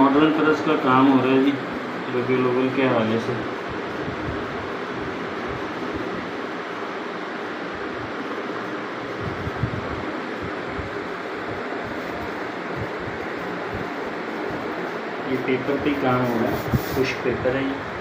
Modern press का काम हो रहा है जी लोगों के हवाले से। ये पेपर पे काम हो रहा है, पुश पेपर है ये।